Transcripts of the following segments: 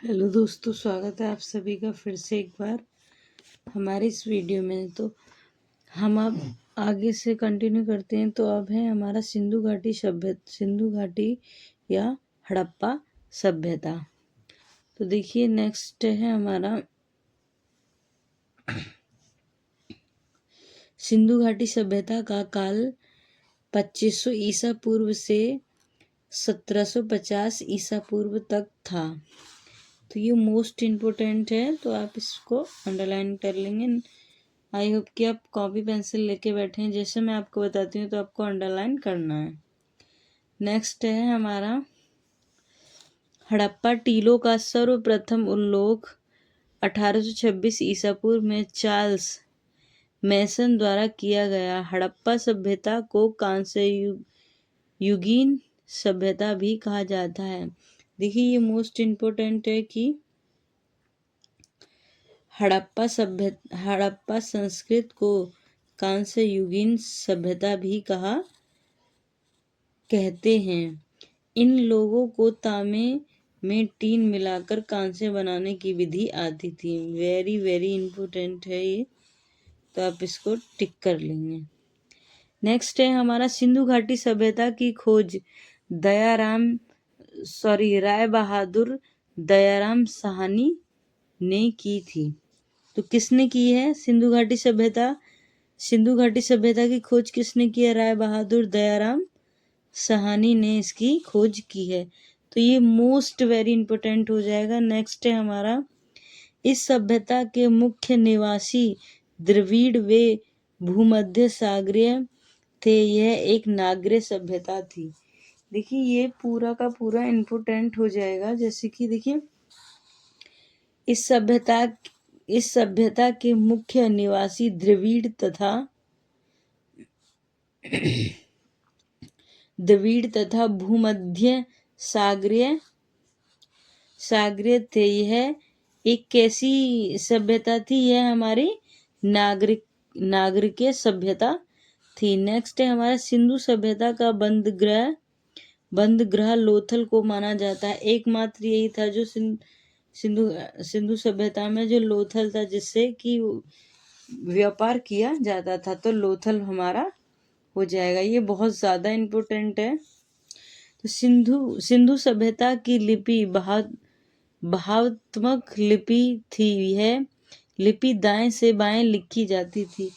Hello दोस्तों, स्वागत है आप सभी का फिर से एक बार हमारे इस वीडियो में। तो हम अब आगे से कंटिन्यू करते हैं। तो अब है हमारा सिंधु घाटी या हड़प्पा सभ्यता। तो देखिए नेक्स्ट है हमारा सिंधु घाटी सभ्यता का काल 2500 ईसा पूर्व से 1750 ईसा पूर्व तक था। तो ये मोस्ट इम्पोर्टेंट है, तो आप इसको अंडरलाइन कर लेंगे। आई होप कि आप कॉपी पेंसिल लेके बैठे हैं। जैसे मैं आपको बताती हूँ तो आपको अंडरलाइन करना है। नेक्स्ट है हमारा हड़प्पा टीलों का सर्वप्रथम उल्लेख 1826 ईसा पूर्व में चार्ल्स मैसन द्वारा किया गया। हड़प्पा सभ्यता को कांस्य युगीन सभ्यता भी कहा जाता है। देखिए ये मोस्ट इम्पोर्टेंट है कि हड़प्पा संस्कृत को कांस्य युगीन सभ्यता भी कहते हैं। इन लोगों को तांबे में टीन मिलाकर कांस्य बनाने की विधि आती थी। वेरी वेरी इम्पोर्टेंट है ये, तो आप इसको टिक कर लेंगे। नेक्स्ट है हमारा सिंधु घाटी सभ्यता की खोज राय बहादुर दयाराम साहनी ने की थी। तो किसने की है सिंधु घाटी सभ्यता की खोज किसने की है? राय बहादुर दयाराम साहनी ने इसकी खोज की है। तो ये मोस्ट वेरी इंपॉर्टेंट हो जाएगा। नेक्स्ट है हमारा इस सभ्यता के मुख्य निवासी द्रविड़ वे भूमध्य सागरीय थे। यह एक नागरीय सभ्यता थी। देखिए ये पूरा का पूरा इम्पोर्टेंट हो जाएगा। जैसे कि देखिए इस सभ्यता के मुख्य निवासी द्रविड़ तथा भूमध्य सागरीय थे। यह एक कैसी सभ्यता थी? यह हमारी नागरिकीय सभ्यता थी। नेक्स्ट है हमारा सिंधु सभ्यता का बंदरगाह लोथल को माना जाता है। एकमात्र यही था जो सिंधु सभ्यता में जो लोथल था, जिससे कि व्यापार किया जाता था। तो लोथल हमारा हो जाएगा। ये बहुत ज़्यादा इम्पोर्टेंट है। तो सिंधु सभ्यता की लिपि भावात्मक लिपि थी। यह लिपि दाएं से बाएं लिखी जाती थी।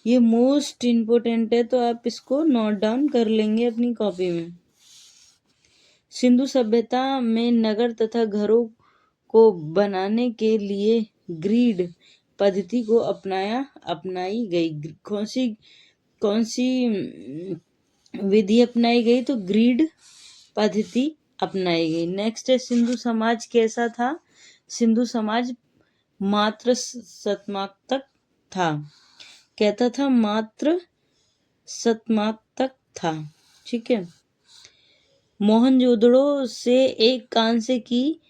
ये मोस्ट इम्पोर्टेंट है, तो आप इसको नोट डाउन कर लेंगे अपनी कॉपी में। सिंधु सभ्यता में नगर तथा घरों को बनाने के लिए ग्रिड पद्धति को अपनाई गई। कौन सी विधि अपनाई गई? तो ग्रिड पद्धति अपनाई गई। नेक्स्ट है सिंधु समाज कैसा था? सिंधु समाज मात्र सतमात्मक था। कहता था मात्र सतमात्मक था। ठीक है। मोहनजोदड़ो से एक कांस्य की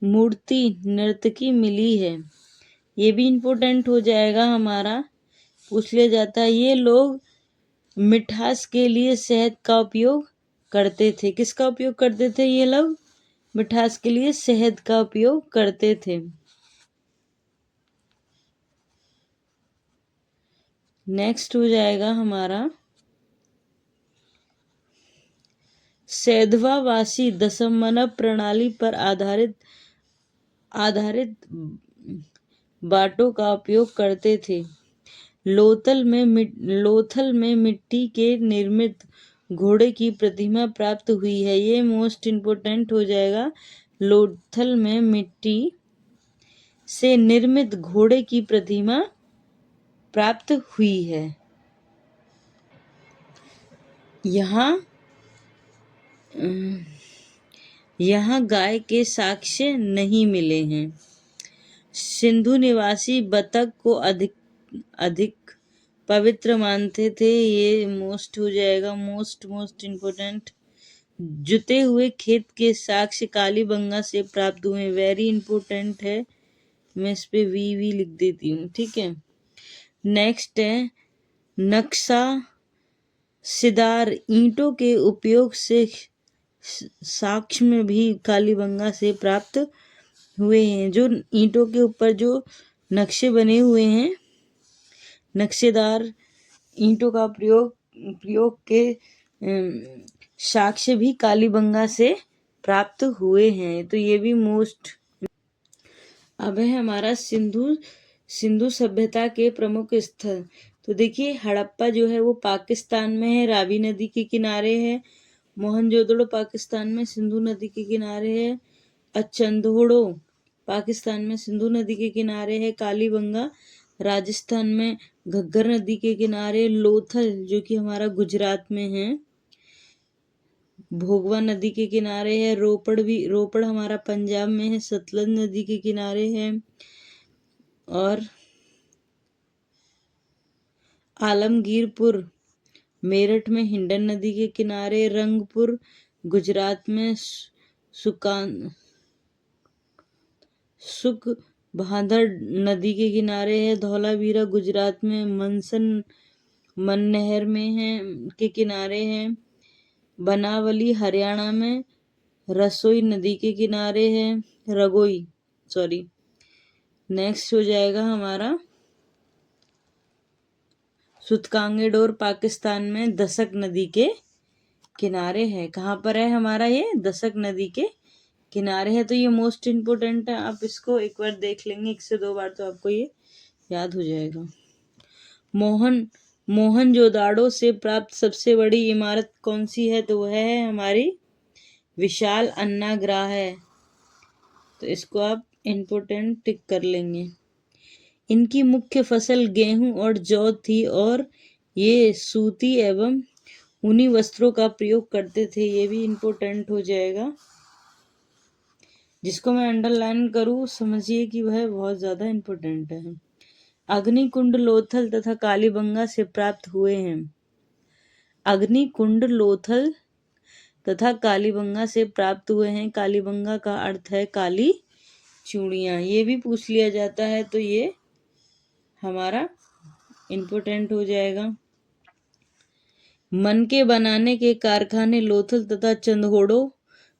मूर्ति नर्तकी मिली है। ये भी इम्पोर्टेंट हो जाएगा हमारा। पूछ लिया जाता है ये लोग मिठास के लिए शहद का उपयोग करते थे। किसका उपयोग करते थे? ये लोग मिठास के लिए शहद का उपयोग करते थे। नेक्स्ट हो जाएगा हमारा सैधवावासी दशमलव प्रणाली पर आधारित बाटों का उपयोग करते थे। लोथल में मिट्टी के निर्मित घोड़े की प्रतिमा प्राप्त हुई है। ये मोस्ट इम्पोर्टेंट हो जाएगा। लोथल में मिट्टी से निर्मित घोड़े की प्रतिमा प्राप्त हुई है। यहाँ गाय के साक्ष्य नहीं मिले हैं। सिंधु निवासी बतख को अधिक पवित्र मानते थे। ये मोस्ट हो जाएगा। Most important. जुते हुए खेत के साक्ष्य कालीबंगा से प्राप्त हुए। वेरी इंपॉर्टेंट है। मैं इस पे वी लिख देती हूँ। ठीक है। नेक्स्ट है नक्शा सिदार ईंटों के उपयोग से साक्ष्य में भी कालीबंगा से प्राप्त हुए हैं। जो ईंटों के ऊपर जो नक्शे बने हुए हैं, नक्शेदार ईंटों का प्रयोग के साक्ष्य भी कालीबंगा से प्राप्त हुए हैं। तो ये भी मोस्ट। अब है हमारा सिंधु सभ्यता के प्रमुख स्थल। तो देखिए हड़प्पा जो है वो पाकिस्तान में है, रावी नदी के किनारे है। मोहनजोदड़ो पाकिस्तान में सिंधु नदी के किनारे है। अचंदोड़ो पाकिस्तान में सिंधु नदी के किनारे है। कालीबंगा राजस्थान में घग्गर नदी के किनारे। लोथल जो कि हमारा गुजरात में है, भोगवा नदी के किनारे है। रोपड़ हमारा पंजाब में है, सतलज नदी के किनारे है। और आलमगीरपुर मेरठ में हिंडन नदी के किनारे। रंगपुर गुजरात में सुख बहादुर नदी के किनारे है। धौलावीरा गुजरात में मनहर में है के किनारे है। बनावली हरियाणा में रसोई नदी के किनारे है। नेक्स्ट हो जाएगा हमारा सुतकांगेडोर पाकिस्तान में दसक नदी के किनारे है। कहाँ पर है हमारा ये? दसक नदी के किनारे है। तो ये मोस्ट इम्पोर्टेंट है, आप इसको एक बार देख लेंगे 1 से 2 बार तो आपको ये याद हो जाएगा। मोहनजोदाड़ो से प्राप्त सबसे बड़ी इमारत कौन सी है? तो वह है हमारी विशाल अन्नाग्रह है। तो इसको आप इम्पोर्टेंट टिक कर लेंगे। इनकी मुख्य फसल गेहूं और जौ थी और ये सूती एवं ऊनी वस्त्रों का प्रयोग करते थे। ये भी इम्पोर्टेंट हो जाएगा। जिसको मैं अंडरलाइन करूँ समझिए कि वह बहुत ज़्यादा इम्पोर्टेंट है। अग्निकुंड लोथल तथा कालीबंगा से प्राप्त हुए हैं। अग्निकुंड लोथल तथा कालीबंगा से प्राप्त हुए हैं। कालीबंगा का अर्थ है काली चूड़ियाँ। ये भी पूछ लिया जाता है तो ये हमारा इम्पोर्टेंट हो जाएगा। मन के बनाने के कारखाने लोथल तथा चंदहोड़ो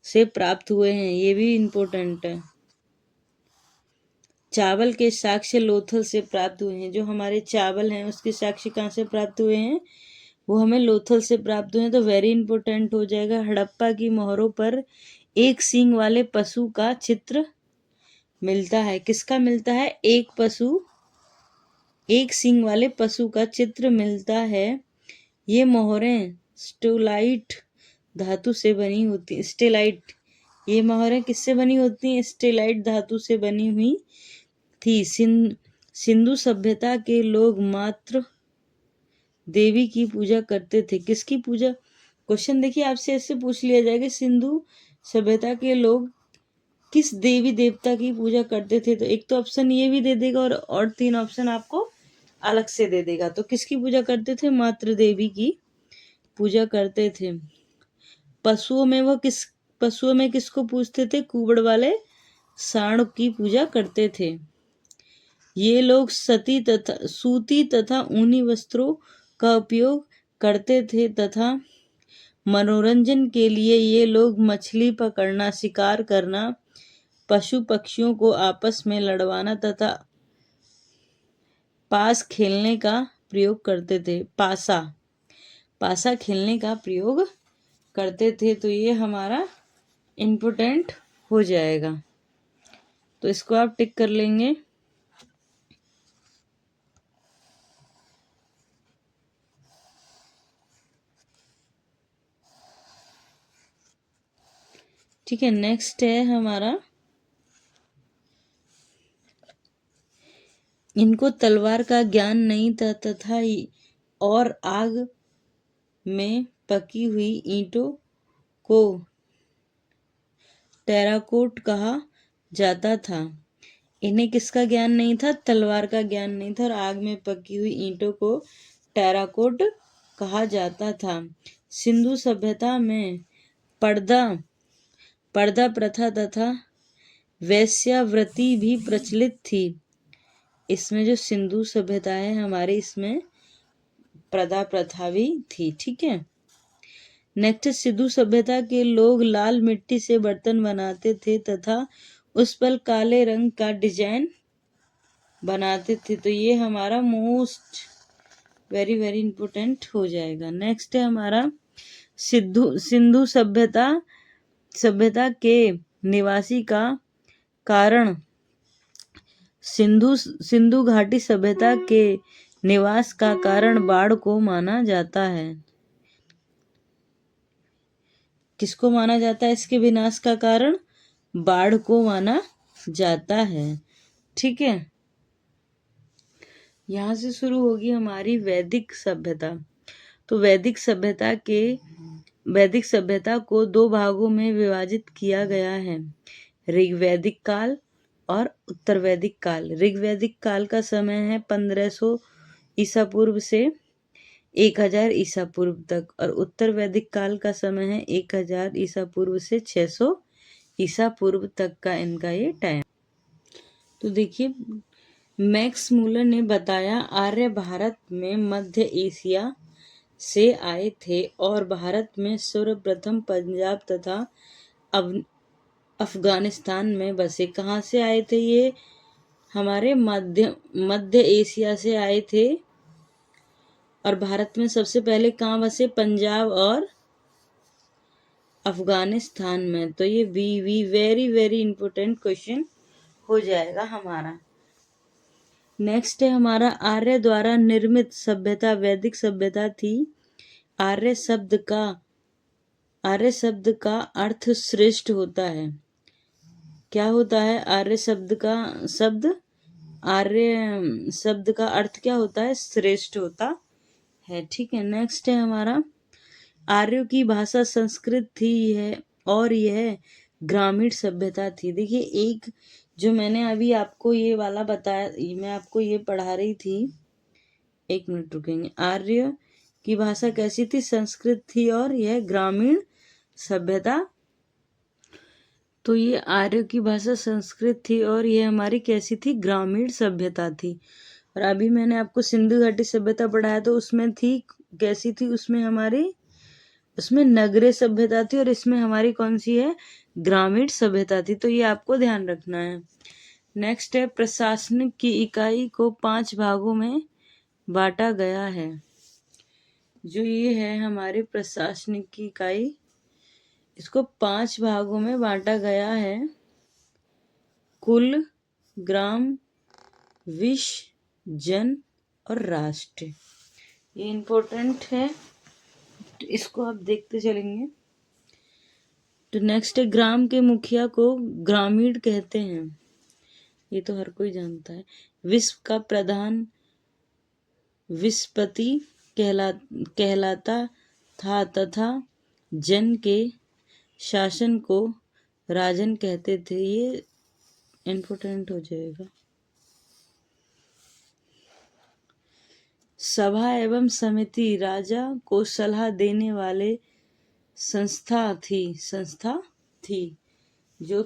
से प्राप्त हुए हैं। ये भी इम्पोर्टेंट है। चावल के साक्ष्य लोथल से प्राप्त हुए हैं। जो हमारे चावल हैं उसके साक्ष्य कहाँ से प्राप्त हुए हैं? वो हमें लोथल से प्राप्त हुए हैं। तो वेरी इंपॉर्टेंट हो जाएगा। हड़प्पा की मोहरों पर एक सींग वाले पशु का चित्र मिलता है। किसका मिलता है? एक सींग वाले पशु का चित्र मिलता है। ये मोहरें स्टेलाइट धातु से बनी होती। स्टेलाइट, ये मोहरें किससे बनी होती हैं? स्टेलाइट धातु से बनी हुई थी। सिंधु सभ्यता के लोग मात्र देवी की पूजा करते थे। किसकी पूजा? क्वेश्चन देखिए आपसे ऐसे पूछ लिया जाएगा, सिंधु सभ्यता के लोग किस देवी देवता की पूजा करते थे? तो एक तो ऑप्शन ये भी दे देगा और 3 ऑप्शन आपको अलग से दे देगा। तो किसकी पूजा करते थे? मात्र देवी की पूजा करते थे। पशुओं में किसको पूजते थे? कुबड़ वाले सांड की पूजा करते थे। ये लोग सूती तथा ऊनी वस्त्रों का उपयोग करते थे तथा मनोरंजन के लिए ये लोग मछली पकड़ना, शिकार करना, पशु पक्षियों को आपस में लड़वाना तथा पास खेलने का प्रयोग करते थे। पासा खेलने का प्रयोग करते थे। तो ये हमारा इम्पोर्टेंट हो जाएगा। तो इसको आप टिक कर लेंगे। ठीक है, नेक्स्ट है हमारा, इनको तलवार का ज्ञान नहीं था तथा और आग में पकी हुई ईंटों को टेराकोट कहा जाता था। इन्हें किसका ज्ञान नहीं था? तलवार का ज्ञान नहीं था और आग में पकी हुई ईंटों को टेराकोट कहा जाता था। सिंधु सभ्यता में पर्दा प्रथा तथा वैश्यावृत्ति भी प्रचलित थी। इसमें जो सिंधु सभ्यता है हमारे, इसमें पर्दा प्रथा भी थी। ठीक है, नेक्स्ट, सिंधु सभ्यता के लोग लाल मिट्टी से बर्तन बनाते थे तथा उस पर काले रंग का डिजाइन बनाते थे। तो ये हमारा मोस्ट वेरी वेरी इंपॉर्टेंट हो जाएगा। नेक्स्ट है हमारा सिंधु सभ्यता के निवासी का कारण। सिंधु घाटी सभ्यता के निवास का कारण बाढ़ को माना जाता है। किसको माना जाता है इसके विनाश का कारण? बाढ़ को माना जाता है। ठीक है, यहाँ से शुरू होगी हमारी वैदिक सभ्यता। तो वैदिक सभ्यता को दो भागों में विभाजित किया गया है, ऋग्वैदिक काल और उत्तर वैदिक काल। ऋग्वैदिक काल का समय है 1500 ईसा पूर्व से 1000 ईसा पूर्व तक, और उत्तर वैदिक काल का समय है 1000 ईसा पूर्व से 600 ईसा पूर्व तक का इनका ये टाइम। तो देखिए, मैक्स मूलर ने बताया आर्य भारत में मध्य एशिया से आए थे और भारत में सर्वप्रथम पंजाब तथा अफगानिस्तान में बसे। कहाँ से आए थे ये? हमारे मध्य एशिया से आए थे, और भारत में सबसे पहले कहाँ बसे? पंजाब और अफगानिस्तान में। तो ये वेरी वेरी इंपॉर्टेंट क्वेश्चन हो जाएगा हमारा। नेक्स्ट है हमारा आर्य द्वारा निर्मित सभ्यता वैदिक सभ्यता थी। आर्य शब्द का अर्थ श्रेष्ठ होता है। क्या होता है? आर्य शब्द का अर्थ क्या होता है? श्रेष्ठ होता है। ठीक है, नेक्स्ट है हमारा आर्यों की भाषा संस्कृत थी और यह ग्रामीण सभ्यता थी। देखिए, एक जो मैंने अभी आपको ये वाला बताया, मैं आपको ये पढ़ा रही थी, एक मिनट रुकेंगे। आर्य की भाषा कैसी थी? संस्कृत थी और यह ग्रामीण सभ्यता। तो ये आर्य की भाषा संस्कृत थी और यह हमारी कैसी थी? ग्रामीण सभ्यता थी। और अभी मैंने आपको सिंधु घाटी सभ्यता पढ़ाया, तो उसमें थी कैसी थी? उसमें नगरीय सभ्यता थी, और इसमें हमारी कौन सी है? ग्रामीण सभ्यता थी। तो ये आपको ध्यान रखना है। नेक्स्ट है प्रशासनिक की इकाई को 5 भागों में बांटा गया है। जो ये है हमारी प्रशासनिक की इकाई, इसको 5 भागों में बांटा गया है। कुल, ग्राम, विश्व, जन और राष्ट्र। ये इम्पोर्टेंट है, तो इसको आप देखते चलेंगे। तो नेक्स्ट है ग्राम के मुखिया को ग्रामीण कहते हैं। ये तो हर कोई जानता है। विश्व का प्रधान विस्पति कहलाता था तथा जन के शासन को राजन कहते थे। ये इम्पोर्टेंट हो जाएगा। सभा एवं समिति राजा को सलाह देने वाले संस्था थी जो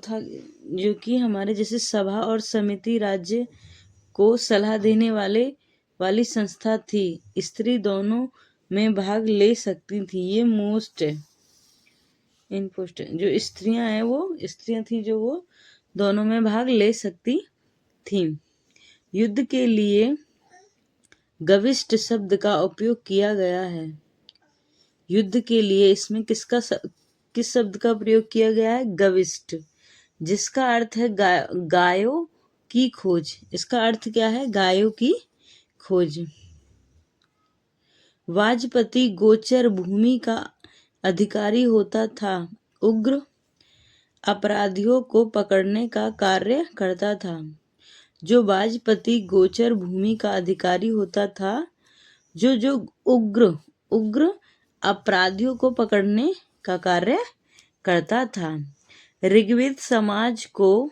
कि हमारे जैसे सभा और समिति राज्य को सलाह देने वाली संस्था थी। स्त्री दोनों में भाग ले सकती थी। ये मोस्ट इम्पोर्टेंट, जो स्त्रियां थी जो वो दोनों में भाग ले सकती थी। युद्ध के लिए गविष्ट शब्द का उपयोग किया गया है। युद्ध के लिए इसमें किस शब्द का प्रयोग किया गया है? गविष्ट, जिसका अर्थ है गायों की खोज। इसका अर्थ क्या है? गायों की खोज। वाजपति गोचर भूमि का अधिकारी होता था। उग्र अपराधियों को पकड़ने का कार्य करता था। जो वाजपति गोचर भूमि का अधिकारी होता था, जो उग्र अपराधियों को पकड़ने का कार्य करता था। ऋग्वेद समाज को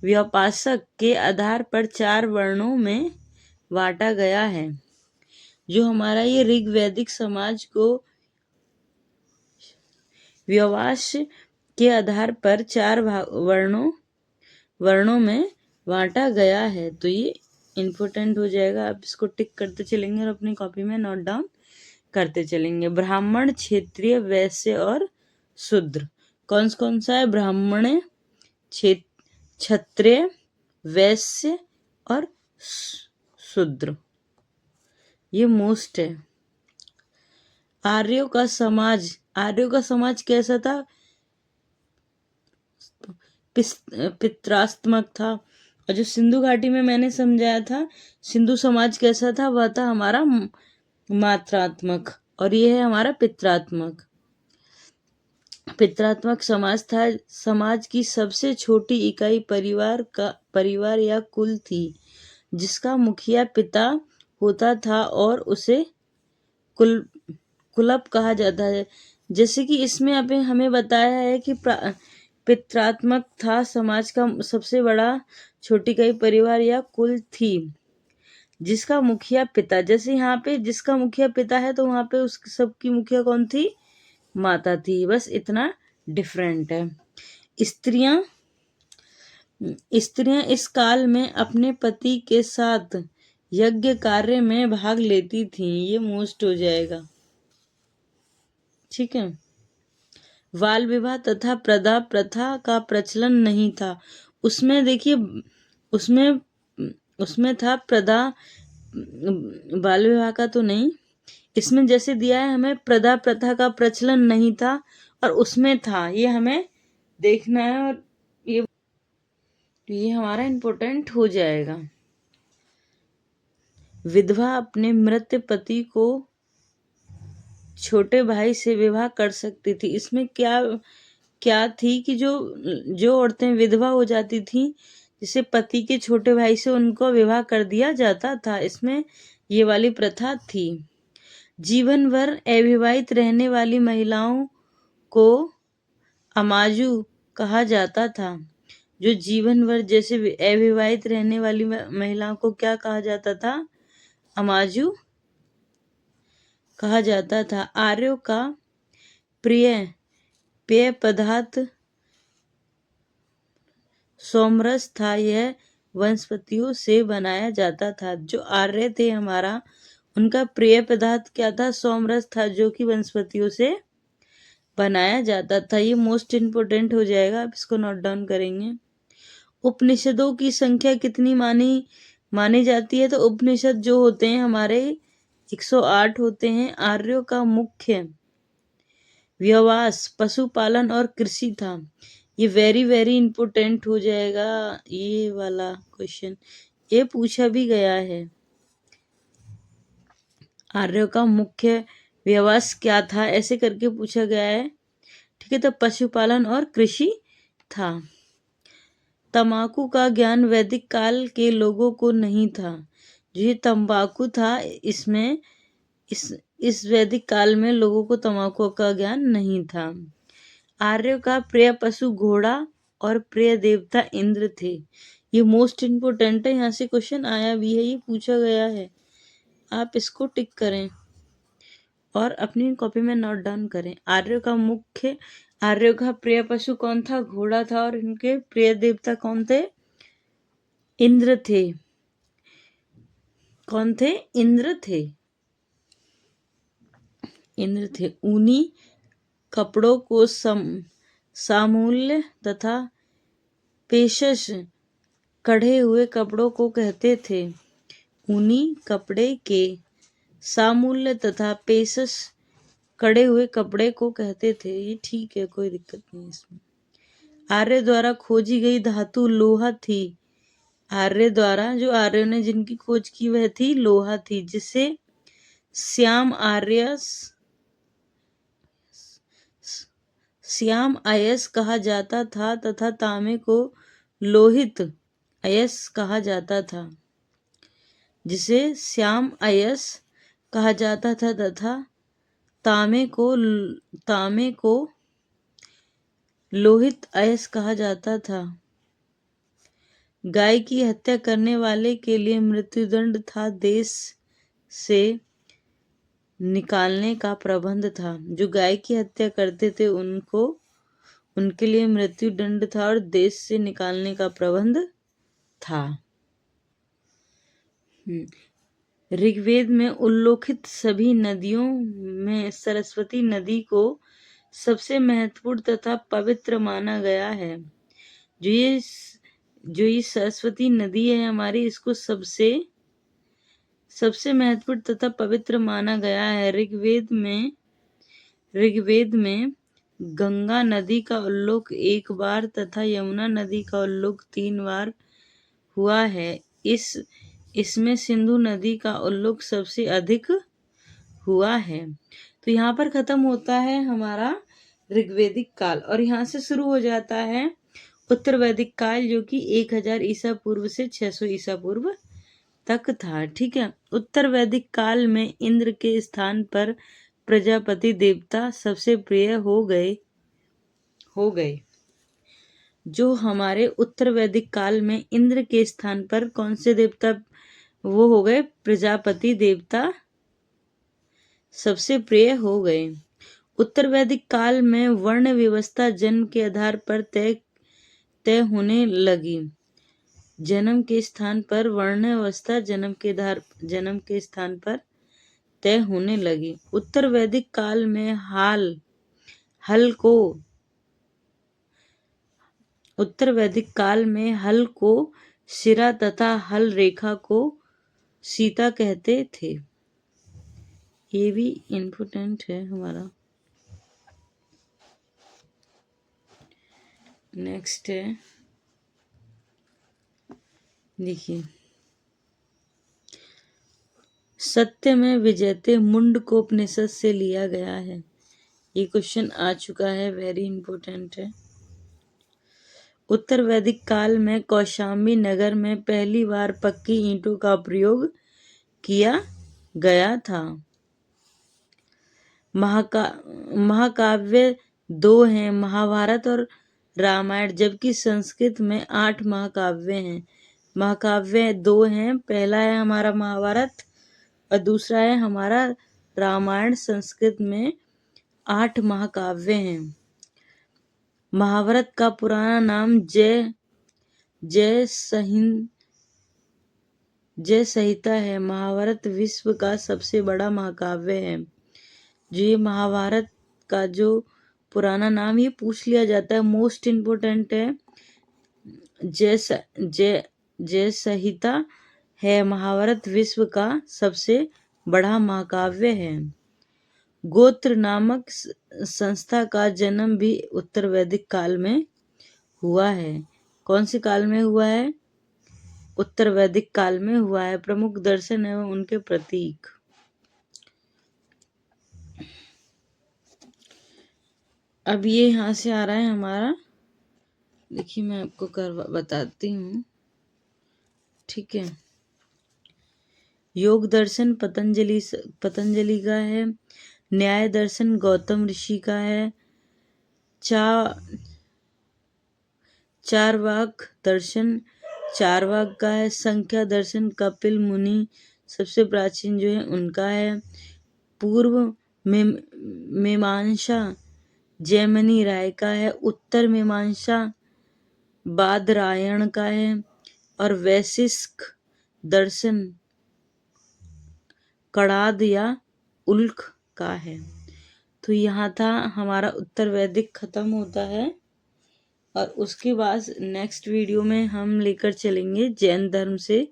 व्यापासक के आधार पर 4 वर्णों में बांटा गया है। जो हमारा ये ऋग्वैदिक समाज को व्यवास के आधार पर 4 वर्णों में बांटा गया है। तो ये इम्पोर्टेंट हो जाएगा। आप इसको टिक करते चलेंगे और अपनी कॉपी में नोट डाउन करते चलेंगे। ब्राह्मण, क्षत्रिय, वैश्य और शूद्र। कौन सा है? ब्राह्मण, क्षत्रिय, वैश्य और शूद्र, ये मोस्ट है। आर्यों का समाज कैसा था? पित्रात्मक था। और जो सिंधु घाटी में मैंने समझाया था सिंधु समाज कैसा था, वह था हमारा मात्रात्मक, और ये है हमारा पित्रात्मक। पित्रात्मक समाज था। समाज की सबसे छोटी इकाई परिवार या कुल थी, जिसका मुखिया पिता होता था और उसे कुलप कहा जाता है। जैसे कि इसमें अभी हमें बताया है कि पित्रात्मक था समाज का सबसे बड़ा छोटी इकाई परिवार या कुल थी, जिसका मुखिया पिता, जैसे यहाँ पे जिसका मुखिया पिता है तो वहां पे उस सबकी मुखिया कौन थी? माता थी। बस इतना डिफरेंट है। स्त्रियां इस काल में अपने पति के साथ यज्ञ कार्य में भाग लेती थीं। ये मोस्ट हो जाएगा, ठीक है। बाल विवाह तथा प्रदा प्रथा का प्रचलन नहीं था। उसमें देखिए, उसमें उसमें था प्रदा, बाल विवाह का तो नहीं। इसमें जैसे दिया है हमें प्रदा प्रथा का प्रचलन नहीं था और उसमें था, ये हमें देखना है। और ये हमारा इम्पोर्टेंट हो जाएगा। विधवा अपने मृत पति को छोटे भाई से विवाह कर सकती थी। इसमें क्या थी कि जो औरतें विधवा हो जाती थी, जिसे पति के छोटे भाई से उनको विवाह कर दिया जाता था, इसमें ये वाली प्रथा थी। जीवन भर अविवाहित रहने वाली महिलाओं को अमाजू कहा जाता था। जो जीवन भर जैसे अविवाहित रहने वाली महिलाओं को क्या कहा जाता था? अमाजू कहा जाता था। आर्यों का प्रिय पेय पदार्थ सोमरस था। यह वनस्पतियों से बनाया जाता था। जो आर्य थे हमारा, उनका प्रिय पदार्थ क्या था? सोमरस था, जो कि वनस्पतियों से बनाया जाता था। ये मोस्ट इम्पोर्टेंट हो जाएगा, आप इसको नोट डाउन करेंगे। उपनिषदों की संख्या कितनी मानी जाती है? तो उपनिषद जो होते हैं हमारे 108 होते हैं। आर्यों का मुख्य व्यवसाय पशुपालन और कृषि था। ये वेरी वेरी इंपॉर्टेंट हो जाएगा, ये वाला क्वेश्चन, ये पूछा भी गया है। आर्यों का मुख्य व्यवसाय क्या था, ऐसे करके पूछा गया है, ठीक है। तो पशुपालन और कृषि था। तंबाकू का ज्ञान वैदिक काल के लोगों को नहीं था। जो ये तंबाकू था, इसमें इस वैदिक काल में लोगों को तंबाकू का ज्ञान नहीं था। आर्यों का प्रिय पशु घोड़ा और प्रिय देवता इंद्र थे। ये मोस्ट इम्पोर्टेंट है, यहाँ से क्वेश्चन आया भी है, ये पूछा गया है। आप इसको टिक करें और अपनी कॉपी में नोट डाउन करें। आर्यों का प्रिय पशु कौन था? घोड़ा था। और इनके प्रिय देवता कौन थे? इंद्र थे। कौन थे? इंद्र थे। ऊनी कपड़ों को सामूल्य तथा पेशश कढ़े हुए कपड़ों को कहते थे। ऊनी कपड़े के सामूल्य तथा पेशश कढ़े हुए कपड़े को कहते थे। ये ठीक है, कोई दिक्कत नहीं इसमें। आर्य द्वारा खोजी गई धातु लोहा थी। आर्य द्वारा, जो आर्यों ने जिनकी खोज की, वह थी लोहा थी, जिसे श्याम अयस कहा जाता था तथा तांबे को लोहित अयस कहा जाता था। जिसे श्याम अयस कहा जाता था तथा तांबे को लोहित अयस कहा जाता था। गाय की हत्या करने वाले के लिए मृत्युदंड था। देश से निकालने का प्रबंध था। जो गाय की हत्या करते थे उनके लिए मृत्युदंड था और देश से निकालने का प्रबंध था। ऋग्वेद में उल्लेखित सभी नदियों में सरस्वती नदी को सबसे महत्वपूर्ण तथा पवित्र माना गया है। जो ये जो ये सरस्वती नदी है हमारी, इसको सबसे महत्वपूर्ण तथा पवित्र माना गया है। ऋग्वेद में गंगा नदी का उल्लेख 1 बार तथा यमुना नदी का उल्लेख 3 बार हुआ है। इसमें सिंधु नदी का उल्लेख सबसे अधिक हुआ है। तो यहाँ पर खत्म होता है हमारा ऋग्वेदिक काल और यहाँ से शुरू हो जाता है उत्तर वैदिक काल, जो कि 1000 ईसा पूर्व से 600 ईसा पूर्व तक था। ठीक है। उत्तर वैदिक काल में इंद्र के स्थान पर प्रजापति देवता सबसे प्रिय हो गए। जो हमारे उत्तर वैदिक काल में इंद्र के स्थान पर कौन से देवता वो हो गए? प्रजापति देवता सबसे प्रिय हो गए। उत्तर वैदिक काल में वर्ण व्यवस्था जन्म के आधार पर तय होने लगी। जन्म के स्थान पर वर्ण व्यवस्था जन्म के स्थान पर तय होने लगी। उत्तर वैदिक काल में हल को शिरा तथा हल रेखा को सीता कहते थे। ये भी इम्पोर्टेंट है हमारा। नेक्स्ट है, देखिए, सत्य में विजयते मुंडकोपनिषद से लिया गया है। ये क्वेश्चन आ चुका है, वेरी इंपॉर्टेंट है। उत्तर वैदिक काल में कौशाम्बी नगर में पहली बार पक्की ईंटों का प्रयोग किया गया था। महाकाव्य 2 हैं, महाभारत और रामायण, जबकि संस्कृत में 8 महाकाव्य हैं। महाकाव्य 2 हैं, पहला है हमारा महाभारत और दूसरा है हमारा रामायण। संस्कृत में 8 महाकाव्य हैं। महाभारत का पुराना नाम जय संहिता है। महाभारत विश्व का सबसे बड़ा महाकाव्य है। जो ये महाभारत का जो पुराना नाम ये पूछ लिया जाता है, मोस्ट इम्पोर्टेंट है। जय संहिता है। महाभारत विश्व का सबसे बड़ा महाकाव्य है। गोत्र नामक संस्था का जन्म भी उत्तर वैदिक काल में हुआ है। कौन से काल में हुआ है? उत्तर वैदिक काल में हुआ है। प्रमुख दर्शन एवं उनके प्रतीक। अब ये यहाँ से आ रहा है हमारा, देखिए मैं आपको बताती हूँ। ठीक है। योग दर्शन पतंजलि का है। न्याय दर्शन गौतम ऋषि का है। चारवाक दर्शन चारवाक का है। संख्या दर्शन कपिल मुनि सबसे प्राचीन जो है उनका है। पूर्व मीमांसा जैमिनी राय का है। उत्तर मीमांसा बादरायण का है। और वैशिष्ट दर्शन कणाद या उल्क का है। तो यहाँ था हमारा उत्तर वैदिक खत्म होता है और उसके बाद नेक्स्ट वीडियो में हम लेकर चलेंगे जैन धर्म से।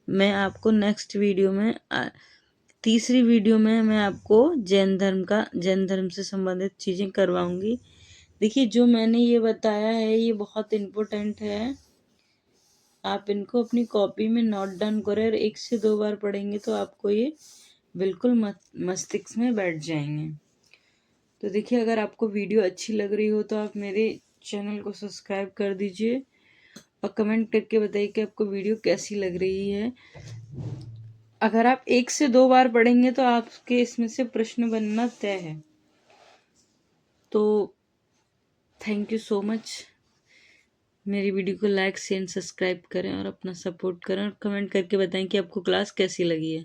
मैं आपको नेक्स्ट वीडियो में तीसरी वीडियो में मैं आपको जैन धर्म से संबंधित चीज़ें करवाऊंगी। देखिए जो मैंने ये बताया है ये बहुत इम्पोर्टेंट है। आप इनको अपनी कॉपी में नोट डाउन करें और 1 से 2 बार पढ़ेंगे तो आपको ये बिल्कुल मस्तिष्क में बैठ जाएंगे। तो देखिए अगर आपको वीडियो अच्छी लग रही हो तो आप मेरे चैनल को सब्सक्राइब कर दीजिए और कमेंट करके बताइए कि आपको वीडियो कैसी लग रही है। अगर आप 1 से 2 बार पढ़ेंगे तो आपके इसमें से प्रश्न बनना तय है। तो थैंक यू सो मच। मेरी वीडियो को लाइक शेयर सब्सक्राइब करें और अपना सपोर्ट करें और कमेंट करके बताएं कि आपको क्लास कैसी लगी है।